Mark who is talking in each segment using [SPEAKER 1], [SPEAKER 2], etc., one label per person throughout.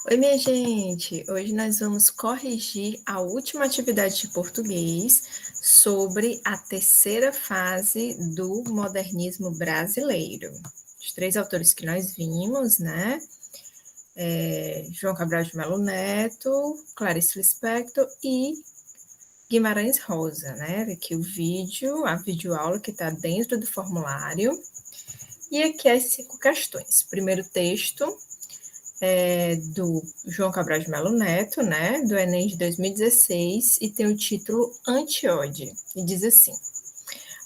[SPEAKER 1] Oi, minha gente! Hoje nós vamos corrigir a última atividade de português sobre a terceira fase do modernismo brasileiro. Os três autores que nós vimos, né? João Cabral de Melo Neto, Clarice Lispector e Guimarães Rosa, né? Aqui o vídeo, a videoaula que está dentro do formulário. E aqui as 5 questões. Primeiro texto, do João Cabral de Melo Neto, né, do Enem de 2016, e tem o título Anti-Ode, e diz assim: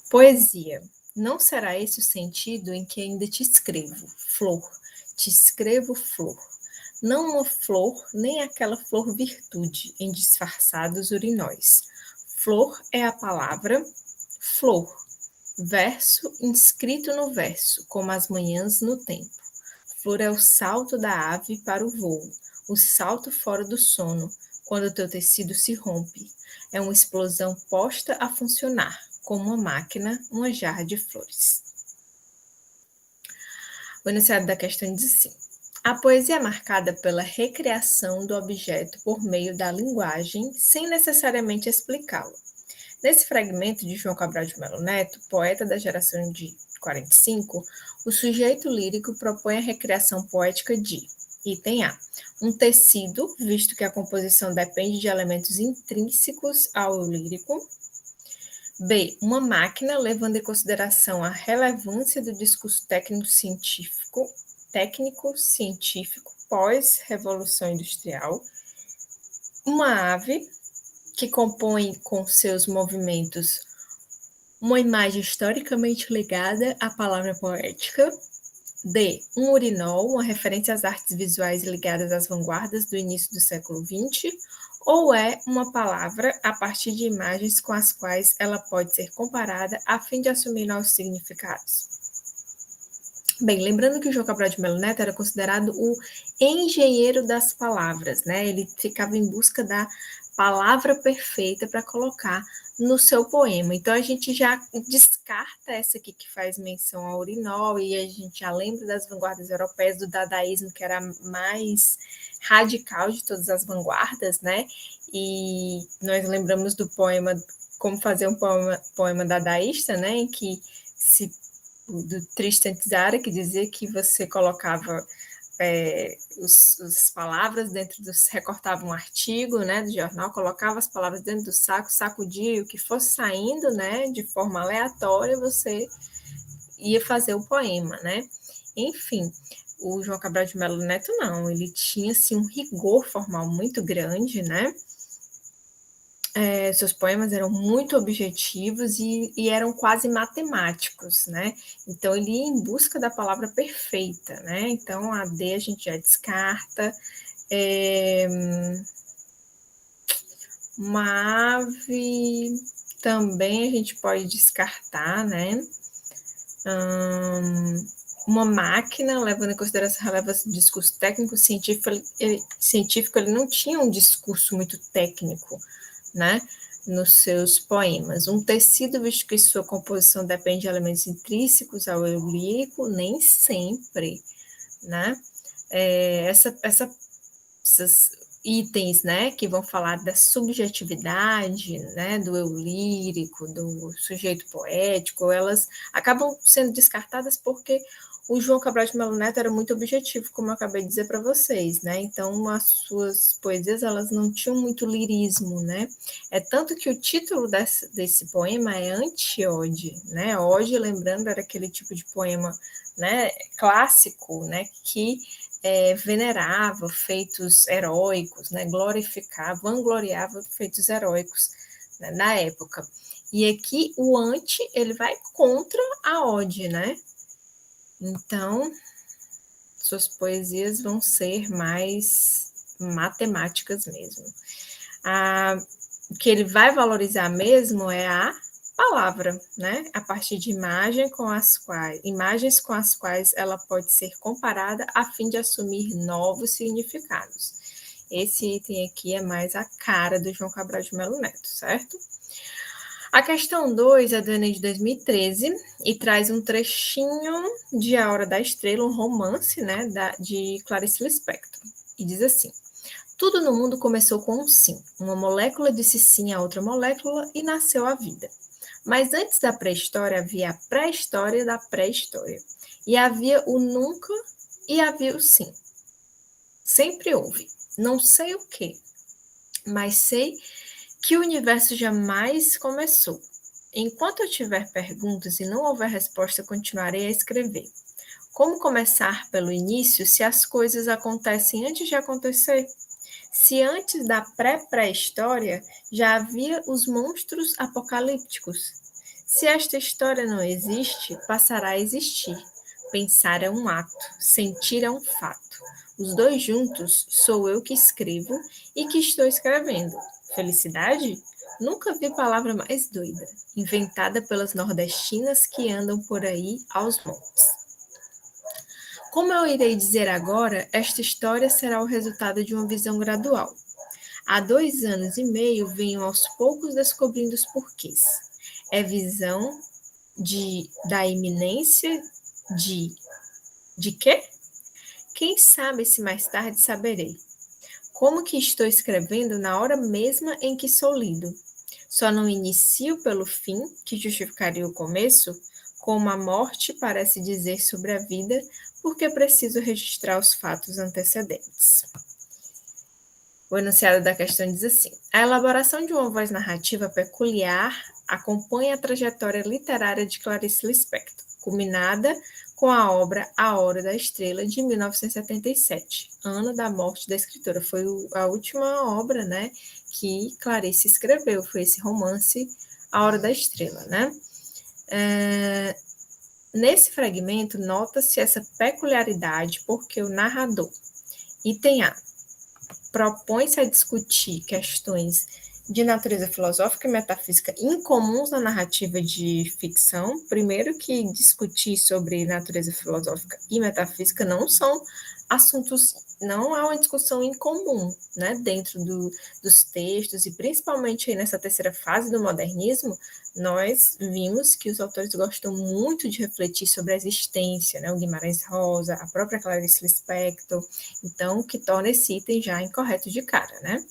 [SPEAKER 1] Poesia, não será esse o sentido em que ainda te escrevo, flor, te escrevo flor, não uma flor, nem aquela flor virtude, em disfarçados urinóis. Flor é a palavra, flor, verso inscrito no verso, como as manhãs no tempo. Flor é o salto da ave para o voo, o salto fora do sono, quando o teu tecido se rompe. É uma explosão posta a funcionar, como uma máquina, uma jarra de flores. O enunciado da questão diz assim: a poesia é marcada pela recriação do objeto por meio da linguagem, sem necessariamente explicá-lo. Nesse fragmento de João Cabral de Melo Neto, poeta da geração de 45, o sujeito lírico propõe a recriação poética de, item A, um tecido, visto que a composição depende de elementos intrínsecos ao lírico. B, uma máquina, levando em consideração a relevância do discurso técnico-científico pós-revolução industrial. Uma ave, que compõe com seus movimentos uma imagem historicamente ligada à palavra poética. D, um urinol, uma referência às artes visuais ligadas às vanguardas do início do século XX, ou é uma palavra a partir de imagens com as quais ela pode ser comparada a fim de assumir novos significados. Bem, lembrando que o João Cabral de Melo Neto era considerado o engenheiro das palavras, né? Ele ficava em busca da palavra perfeita para colocar no seu poema. Então, a gente já descarta essa aqui que faz menção ao urinol, e a gente já lembra das vanguardas europeias, do dadaísmo, que era a mais radical de todas as vanguardas, né? E nós lembramos do poema Como Fazer um Poema Dadaísta, né? Em que do Tristan Tzara, que dizia que você colocava as palavras dentro recortava um artigo, né, do jornal, colocava as palavras dentro do saco, sacudia, e o que fosse saindo, né, de forma aleatória, você ia fazer o poema, né. Enfim, o João Cabral de Melo Neto não, ele tinha, assim, um rigor formal muito grande, né. Seus poemas eram muito objetivos e eram quase matemáticos, né? Então, ele ia em busca da palavra perfeita, né? Então, a D a gente já descarta. Uma ave também a gente pode descartar, né? Uma máquina, levando em consideração a relevância do discurso científico, ele não tinha um discurso muito técnico, né, nos seus poemas. Um tecido, visto que sua composição depende de elementos intrínsecos ao eu lírico, nem sempre, né? Essas itens, né, que vão falar da subjetividade, né, do eu lírico, do sujeito poético, elas acabam sendo descartadas porque o João Cabral de Melo Neto era muito objetivo, como eu acabei de dizer para vocês, né? Então, as suas poesias, elas não tinham muito lirismo, né? É tanto que o título desse poema é Anti-Ode, né? Ode, lembrando, era aquele tipo de poema, né, clássico, né, que venerava feitos heróicos, né, vangloriava feitos heróicos, né, na época. E aqui o anti, ele vai contra a ode, né? Então, suas poesias vão ser mais matemáticas mesmo. O que ele vai valorizar mesmo é a palavra, né? A partir de imagens com as quais ela pode ser comparada a fim de assumir novos significados. Esse item aqui é mais a cara do João Cabral de Melo Neto, certo? A questão 2 é do Enem de 2013 e traz um trechinho de A Hora da Estrela, um romance, né, de Clarice Lispector. e diz assim: tudo no mundo começou com um sim. Uma molécula disse sim a outra molécula e nasceu a vida. Mas antes da pré-história havia a pré-história da pré-história. E havia o nunca e havia o sim. Sempre houve. Não sei o que, mas sei que o universo jamais começou. Enquanto eu tiver perguntas e não houver resposta, continuarei a escrever. Como começar pelo início se as coisas acontecem antes de acontecer? Se antes da pré-pré-história já havia os monstros apocalípticos. Se esta história não existe, passará a existir. Pensar é um ato, sentir é um fato. Os dois juntos sou eu que escrevo e que estou escrevendo. Felicidade? Nunca vi palavra mais doida, inventada pelas nordestinas que andam por aí aos montes. Como eu irei dizer agora, esta história será o resultado de uma visão gradual. Há 2 anos e meio venho aos poucos descobrindo os porquês. É visão da iminência de quê? Quem sabe se mais tarde saberei. Como que estou escrevendo na hora mesma em que sou lido? Só não inicio pelo fim, que justificaria o começo, como a morte parece dizer sobre a vida, porque preciso registrar os fatos antecedentes. O enunciado da questão diz assim: a elaboração de uma voz narrativa peculiar acompanha a trajetória literária de Clarice Lispector, culminada com a obra A Hora da Estrela, de 1977, ano da morte da escritora. Foi a última obra, né, que Clarice escreveu, foi esse romance A Hora da Estrela, né? Nesse fragmento, nota-se essa peculiaridade porque o narrador, item A, propõe-se a discutir questões de natureza filosófica e metafísica incomuns na narrativa de ficção. Primeiro que discutir sobre natureza filosófica e metafísica não são assuntos, não há uma discussão incomum, né, dentro dos textos, e principalmente aí nessa terceira fase do modernismo, nós vimos que os autores gostam muito de refletir sobre a existência, né, o Guimarães Rosa, a própria Clarice Lispector, então, o que torna esse item já incorreto de cara, né?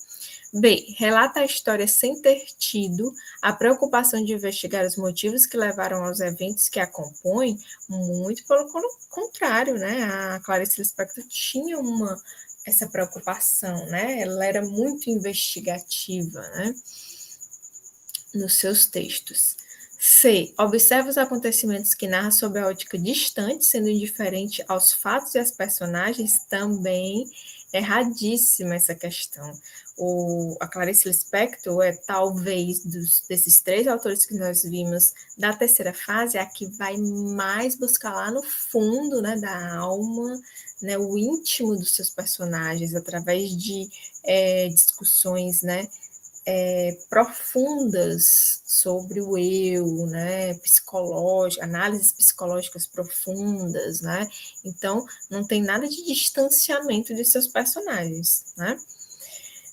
[SPEAKER 1] B. Relata a história sem ter tido a preocupação de investigar os motivos que levaram aos eventos que a compõem, muito pelo contrário, né? A Clarice Lispector tinha essa preocupação, né? Ela era muito investigativa, né, nos seus textos. C. Observa os acontecimentos que narra sob a ótica distante, sendo indiferente aos fatos e às personagens. Também erradíssima essa questão. A Clarice Lispector é talvez desses 3 autores que nós vimos da terceira fase, a que vai mais buscar lá no fundo, né, da alma, né, o íntimo dos seus personagens, através de discussões, né, profundas sobre o eu, né, psicológica, análises psicológicas profundas, né, então não tem nada de distanciamento de seus personagens, né.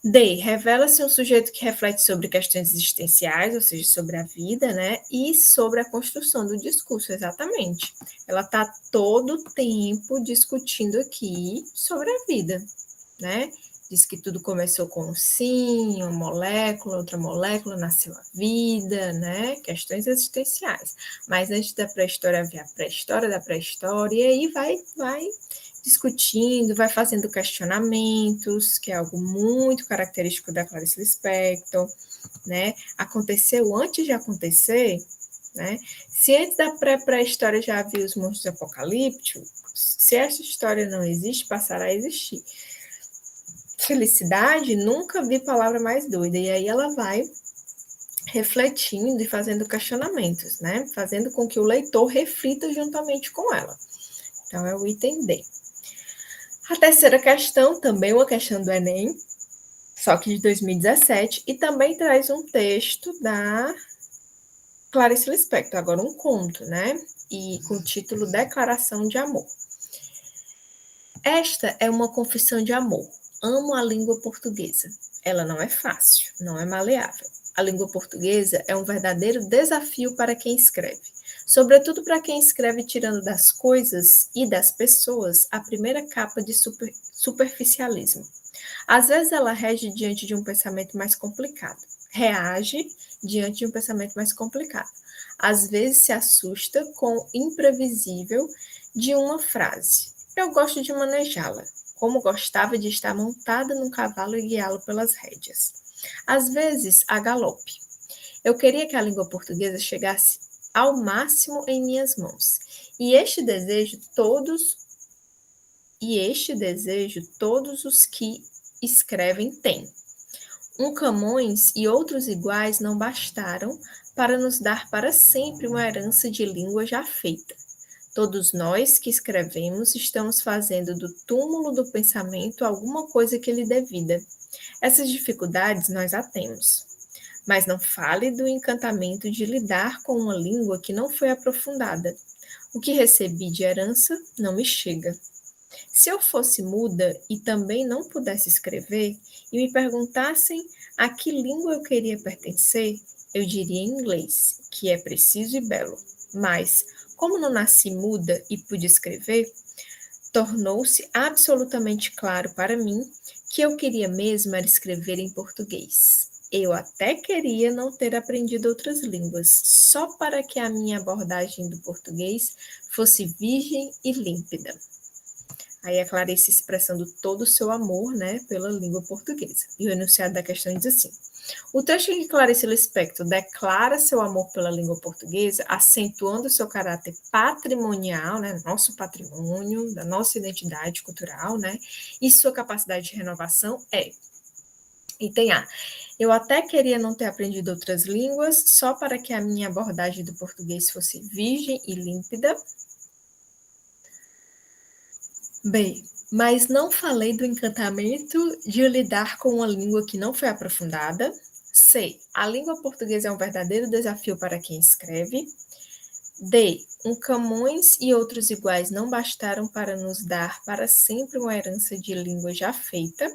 [SPEAKER 1] D. Revela-se um sujeito que reflete sobre questões existenciais, ou seja, sobre a vida, né, e sobre a construção do discurso, exatamente. Ela está todo o tempo discutindo aqui sobre a vida, né, diz que tudo começou com um sim, uma molécula, outra molécula, nasceu a vida, né? Questões existenciais. Mas antes da pré-história havia a pré-história da pré-história, e aí vai discutindo, vai fazendo questionamentos, que é algo muito característico da Clarice Lispector, né? Aconteceu antes de acontecer, né? Se antes da pré-história já havia os monstros apocalípticos, se essa história não existe, passará a existir. Felicidade, nunca vi palavra mais doida. E aí ela vai refletindo e fazendo questionamentos, né? Fazendo com que o leitor reflita juntamente com ela. Então, é o item D. A terceira questão, também uma questão do Enem, só que de 2017, e também traz um texto da Clarice Lispector, agora um conto, né? E com o título Declaração de Amor. Esta é uma confissão de amor. Amo a língua portuguesa. Ela não é fácil, não é maleável. A língua portuguesa é um verdadeiro desafio para quem escreve. sobretudo para quem escreve tirando das coisas e das pessoas a primeira capa de superficialismo. Às vezes ela rege diante de um pensamento mais complicado, reage diante de um pensamento mais complicado. Às vezes se assusta com o imprevisível de uma frase. Eu gosto de manejá-la, como gostava de estar montada num cavalo e guiá-lo pelas rédeas. Às vezes, a galope. Eu queria que a língua portuguesa chegasse ao máximo em minhas mãos. E este desejo todos os que escrevem têm. Um Camões e outros iguais não bastaram para nos dar para sempre uma herança de língua já feita. Todos nós que escrevemos estamos fazendo do túmulo do pensamento alguma coisa que lhe dê vida. Essas dificuldades nós a temos. Mas não fale do encantamento de lidar com uma língua que não foi aprofundada. O que recebi de herança não me chega. Se eu fosse muda e também não pudesse escrever, e me perguntassem a que língua eu queria pertencer, eu diria inglês, que é preciso e belo. Mas, como não nasci muda e pude escrever, tornou-se absolutamente claro para mim que eu queria mesmo era escrever em português. Eu até queria não ter aprendido outras línguas, só para que a minha abordagem do português fosse virgem e límpida. Aí a Clarice expressando todo o seu amor, né, pela língua portuguesa. E o enunciado da questão diz assim: o trecho em que Clarice Lispector declara seu amor pela língua portuguesa, acentuando seu caráter patrimonial, né, nosso patrimônio, da nossa identidade cultural, né, e sua capacidade de renovação item A. Eu até queria não ter aprendido outras línguas, só para que a minha abordagem do português fosse virgem e límpida. B. Mas não falei do encantamento de lidar com uma língua que não foi aprofundada. C. A língua portuguesa é um verdadeiro desafio para quem escreve. D. Um Camões e outros iguais não bastaram para nos dar para sempre uma herança de língua já feita.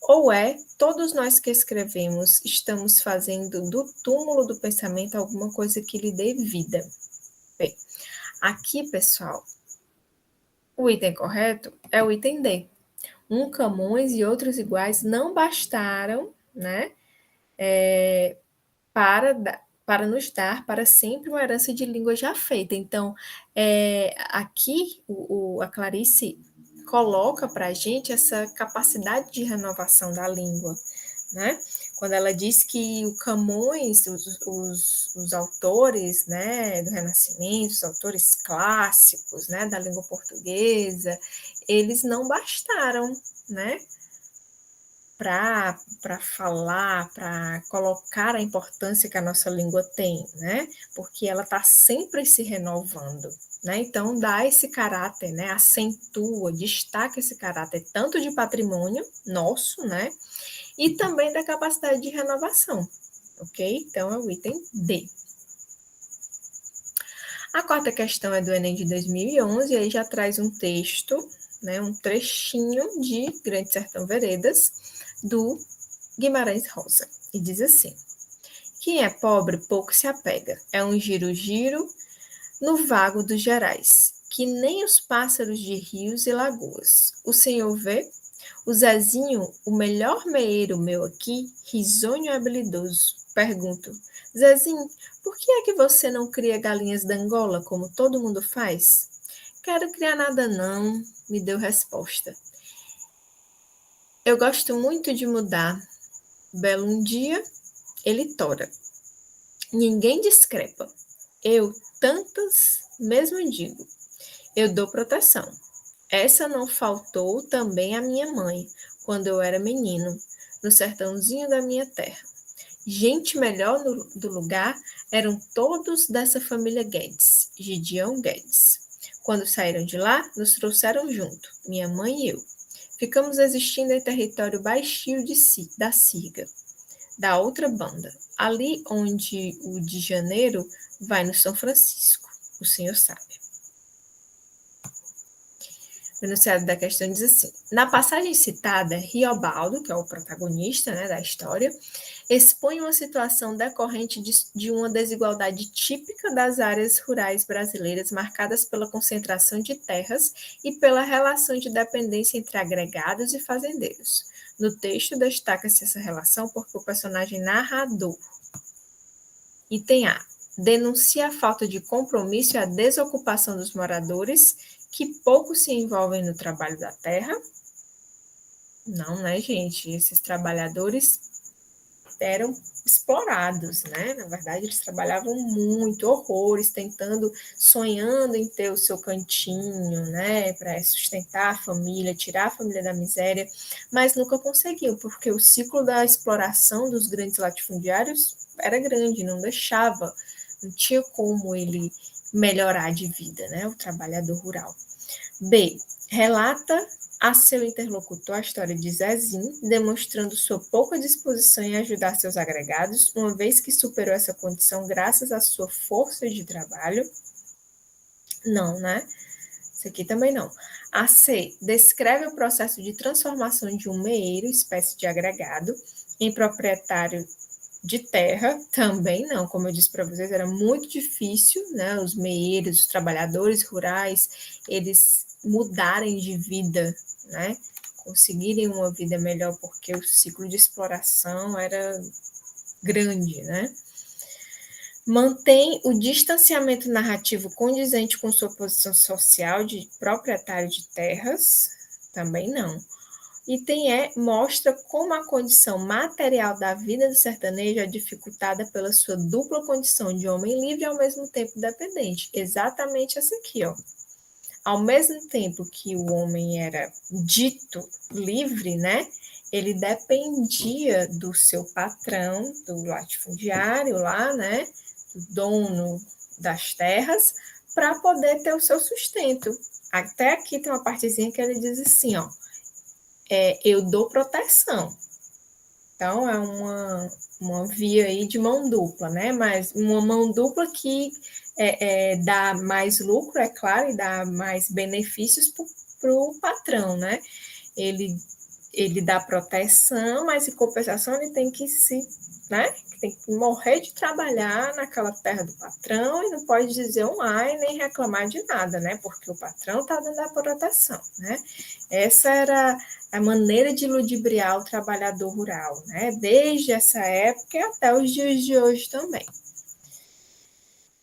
[SPEAKER 1] Ou todos nós que escrevemos estamos fazendo do túmulo do pensamento alguma coisa que lhe dê vida. Bem, aqui, pessoal, o item correto é o item D. Um Camões e outros iguais não bastaram, né, para nos dar para sempre uma herança de língua já feita. Então, aqui a Clarice coloca para a gente essa capacidade de renovação da língua, né? Quando ela diz que o Camões, os autores, né, do Renascimento, os autores clássicos, né, da língua portuguesa, eles não bastaram, né, para falar, para colocar a importância que a nossa língua tem, né? Porque ela está sempre se renovando, né? Então dá esse caráter, né? Acentua, destaca esse caráter tanto de patrimônio nosso, né? E também da capacidade de renovação, ok? Então é o item D. A quarta questão é do Enem de 2011 e aí já traz um texto, né? Um trechinho de Grande Sertão Veredas, do Guimarães Rosa, e diz assim: quem é pobre pouco se apega, é um giro-giro no vago dos Gerais, que nem os pássaros de rios e lagoas. O senhor vê? O Zezinho, o melhor meeiro meu aqui, risonho e habilidoso, pergunto: Zezinho, por que é que você não cria galinhas da Angola como todo mundo faz? Quero criar nada não, me deu resposta. Eu gosto muito de mudar. Belo um dia, ele tora. Ninguém discrepa. Eu, tantas, mesmo digo. Eu dou proteção. Essa não faltou também à minha mãe, quando eu era menino, no sertãozinho da minha terra. Gente melhor do lugar eram todos dessa família Guedes, Gideão Guedes. Quando saíram de lá, nos trouxeram junto, minha mãe e eu. Ficamos existindo em território baixio da Sirga, da outra banda, ali onde o de Janeiro vai no São Francisco, o senhor sabe. O enunciado da questão diz assim: na passagem citada, Riobaldo, que é o protagonista, né, da história, expõe uma situação decorrente de uma desigualdade típica das áreas rurais brasileiras, marcadas pela concentração de terras e pela relação de dependência entre agregados e fazendeiros. No texto, destaca-se essa relação porque o personagem narrador, item A, denuncia a falta de compromisso e a desocupação dos moradores, que pouco se envolvem no trabalho da terra. Não, né, gente? Esses trabalhadores eram explorados, né? Na verdade, eles trabalhavam muito, horrores, tentando, sonhando em ter o seu cantinho, né? Para sustentar a família, tirar a família da miséria, mas nunca conseguiam, porque o ciclo da exploração dos grandes latifundiários era grande, não deixava, não tinha como ele melhorar de vida, né? O trabalhador rural. B. Relata a seu interlocutor a história de Zezinho, demonstrando sua pouca disposição em ajudar seus agregados, uma vez que superou essa condição graças à sua força de trabalho. Não, né? Isso aqui também não. A C. Descreve o processo de transformação de um meeiro, espécie de agregado, em proprietário de terra, também não. Como eu disse para vocês, era muito difícil, né? Os meeiros, os trabalhadores rurais, eles mudarem de vida, né? Conseguirem uma vida melhor, porque o ciclo de exploração era grande, né? Mantém o distanciamento narrativo condizente com sua posição social de proprietário de terras, também não. Item E mostra como a condição material da vida do sertanejo é dificultada pela sua dupla condição de homem livre e ao mesmo tempo dependente. Exatamente essa aqui, ó. Ao mesmo tempo que o homem era dito livre, né? Ele dependia do seu patrão, do latifundiário lá, né? Do dono das terras, para poder ter o seu sustento. Até aqui tem uma partezinha que ele diz assim, ó. Eu dou proteção. Então, é uma via aí de mão dupla, né? Mas uma mão dupla que dá mais lucro, é claro, e dá mais benefícios para o patrão, né? Ele dá proteção, mas em compensação ele tem que né? Tem que morrer de trabalhar naquela terra do patrão e não pode dizer um ai nem reclamar de nada, né? Porque o patrão está dando a proteção, né? Essa era a maneira de ludibriar o trabalhador rural, né? Desde essa época até os dias de hoje também.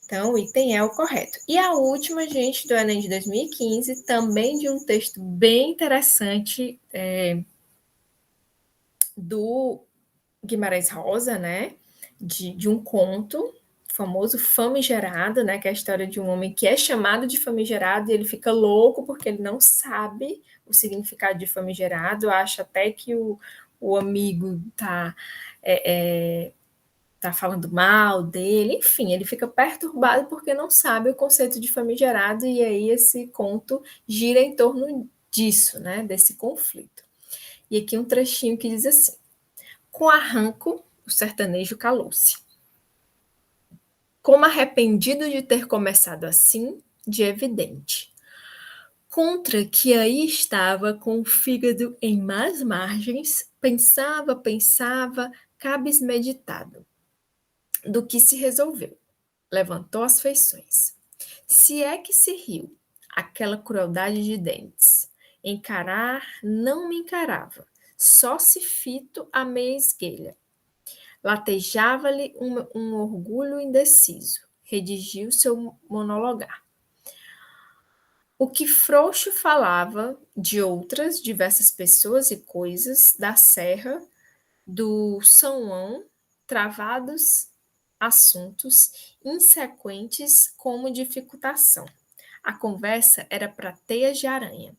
[SPEAKER 1] Então, o item é o correto. E a última, gente, do Enem de 2015, também de um texto bem interessante do Guimarães Rosa, né? De um conto famoso Famigerado, né? Que é a história de um homem que é chamado de famigerado e ele fica louco porque ele não sabe o significado de famigerado, acha até que o amigo tá falando mal dele, enfim, ele fica perturbado porque não sabe o conceito de famigerado e aí esse conto gira em torno disso, né? Desse conflito. E aqui um trechinho que diz assim: com arranco, o sertanejo calou-se. Como arrependido de ter começado assim, de evidente. Contra que aí estava com o fígado em más margens, pensava, cabis meditado. Do que se resolveu. Levantou as feições. Se é que se riu, aquela crueldade de dentes. Encarar não me encarava, só se fito a meia esguelha. Latejava-lhe um orgulho indeciso. Redigiu seu monologar. O que frouxo falava de outras diversas pessoas e coisas da serra, do São João, travados assuntos insequentes como dificultação. A conversa era para teias de aranha.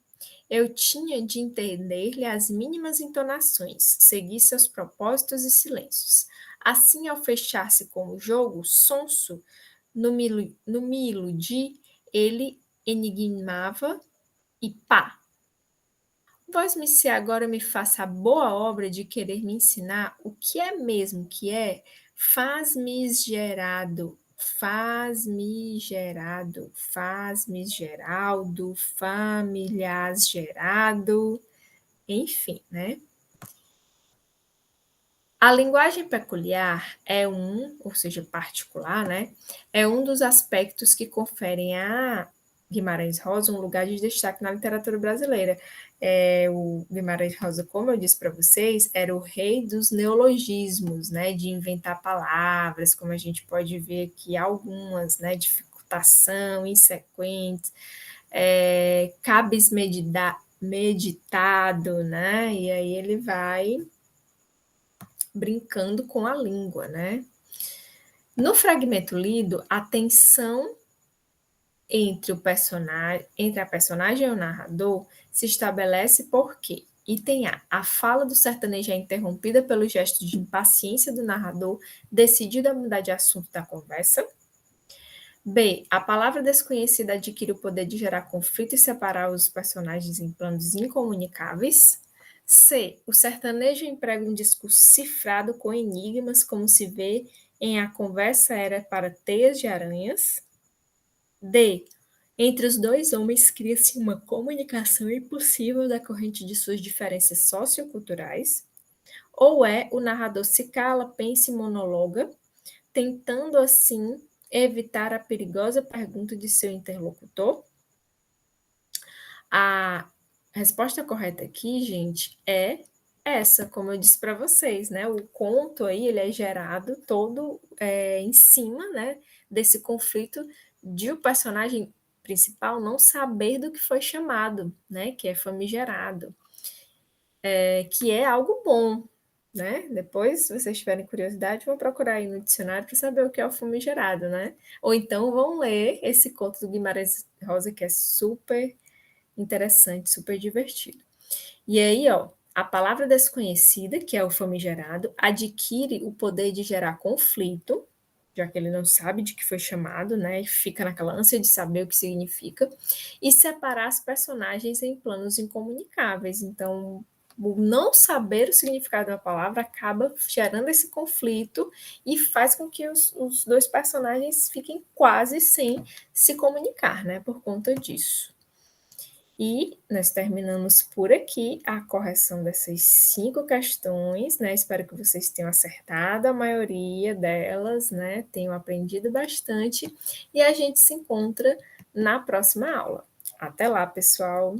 [SPEAKER 1] Eu tinha de entender-lhe as mínimas entonações, seguir seus propósitos e silêncios. Assim, ao fechar-se com o jogo, sonso, no me iludi, ele enigmava e pá! Vós-me se agora me faça a boa obra de querer me ensinar o que é mesmo que é, faz-me gerado, faz-me gerado, faz-me geraldo, familias gerado, enfim, né? A linguagem peculiar é ou seja, particular, né? É um dos aspectos que conferem a Guimarães Rosa um lugar de destaque na literatura brasileira. O Guimarães Rosa, como eu disse para vocês, era o rei dos neologismos, né? De inventar palavras, como a gente pode ver aqui algumas, né? Dificultação, insequentes, cabis meditado, né? E aí ele vai brincando com a língua, né? No fragmento lido, a tensão entre a personagem e o narrador se estabelece porque item A fala do sertanejo é interrompida pelo gesto de impaciência do narrador, decidido a mudar de assunto da conversa. B. A palavra desconhecida adquire o poder de gerar conflito e separar os personagens em planos incomunicáveis. C. O sertanejo emprega um discurso cifrado com enigmas, como se vê em A Conversa Era para Teias de Aranhas. D. Entre os dois homens cria-se uma comunicação impossível decorrente de suas diferenças socioculturais. Ou o narrador se cala, pensa e monologa, tentando assim evitar a perigosa pergunta de seu interlocutor? A resposta correta aqui, gente, é essa, como eu disse para vocês, né? O conto aí ele é gerado todo em cima, né, desse conflito de o personagem principal não saber do que foi chamado, né? Que é famigerado, que é algo bom, né? Depois, se vocês tiverem curiosidade, vão procurar aí no dicionário para saber o que é o famigerado, né? Ou então vão ler esse conto do Guimarães Rosa, que é super interessante, super divertido. E aí, ó, a palavra desconhecida, que é o famigerado, adquire o poder de gerar conflito, já que ele não sabe de que foi chamado, né? E fica naquela ânsia de saber o que significa, e separar as personagens em planos incomunicáveis. Então, o não saber o significado da palavra acaba gerando esse conflito e faz com que os dois personagens fiquem quase sem se comunicar, né? Por conta disso. E nós terminamos por aqui a correção dessas 5 questões, né? Espero que vocês tenham acertado a maioria delas, né? Tenham aprendido bastante e a gente se encontra na próxima aula. Até lá, pessoal!